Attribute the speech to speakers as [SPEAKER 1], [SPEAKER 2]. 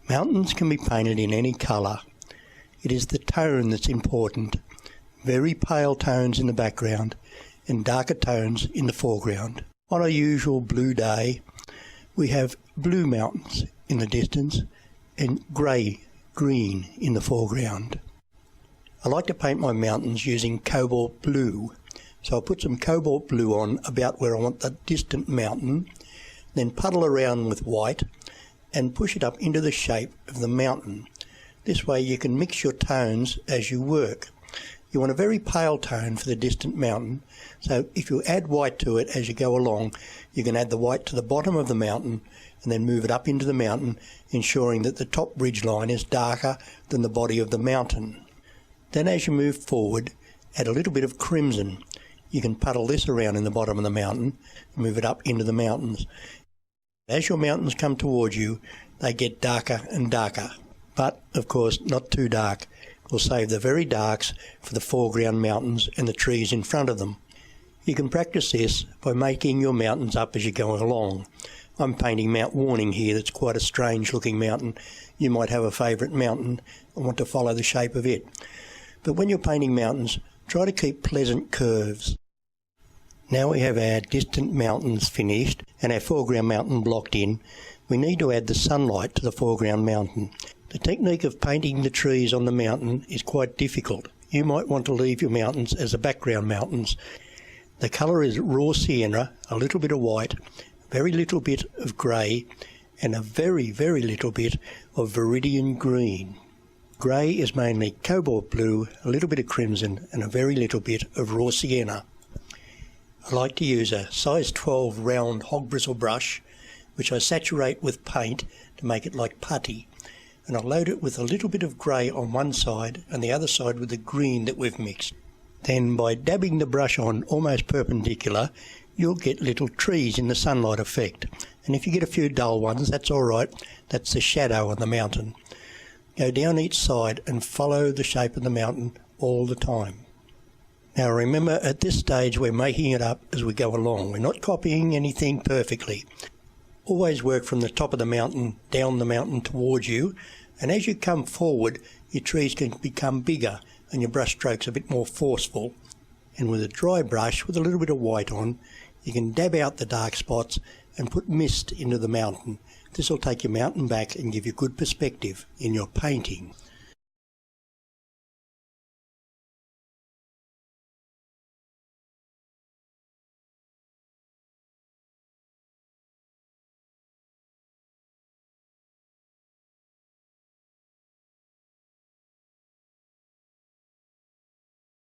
[SPEAKER 1] Mountains can be painted in any colour. It is the tone that's important. Very pale tones in the background and darker tones in the foreground. On a usual blue day, we have blue mountains in the distance and grey-green in the foreground. I like to paint my mountains using cobalt blue. So I'll put some cobalt blue on about where I want the distant mountain, then puddle around with white and push it up into the shape of the mountain. This way you can mix your tones as you work. You want a very pale tone for the distant mountain, so if you add white to it as you go along, you can add the white to the bottom of the mountain and then move it up into the mountain, ensuring that the top ridge line is darker than the body of the mountain. Then as you move forward, add a little bit of crimson. You can puddle this around in the bottom of the mountain and move it up into the mountains. As your mountains come towards you, they get darker and darker. But, of course, not too dark. We'll save the very darks for the foreground mountains and the trees in front of them. You can practice this by making your mountains up as you're going along. I'm painting Mount Warning here. That's quite a strange looking mountain. You might have a favourite mountain and want to follow the shape of it. But when you're painting mountains, try to keep pleasant curves. Now we have our distant mountains finished and our foreground mountain blocked in. We need to add the sunlight to the foreground mountain. The technique of painting the trees on the mountain is quite difficult. You might want to leave your mountains as the background mountains. The colour is raw sienna, a little bit of white, very little bit of grey and a very, very little bit of viridian green. Grey is mainly cobalt blue, a little bit of crimson and a very little bit of raw sienna. I like to use a size 12 round hog bristle brush, which I saturate with paint to make it like putty, and I load it with a little bit of grey on one side and the other side with the green that we've mixed. Then by dabbing the brush on almost perpendicular, you'll get little trees in the sunlight effect, and if you get a few dull ones, that's alright, that's the shadow on the mountain. Go down each side and follow the shape of the mountain all the time. Now remember, at this stage we're making it up as we go along. We're not copying anything perfectly. Always work from the top of the mountain down the mountain towards you, and as you come forward your trees can become bigger and your brush strokes a bit more forceful. And with a dry brush with a little bit of white on, you can dab out the dark spots and put mist into the mountain. This will take your mountain back and give you good perspective in your painting.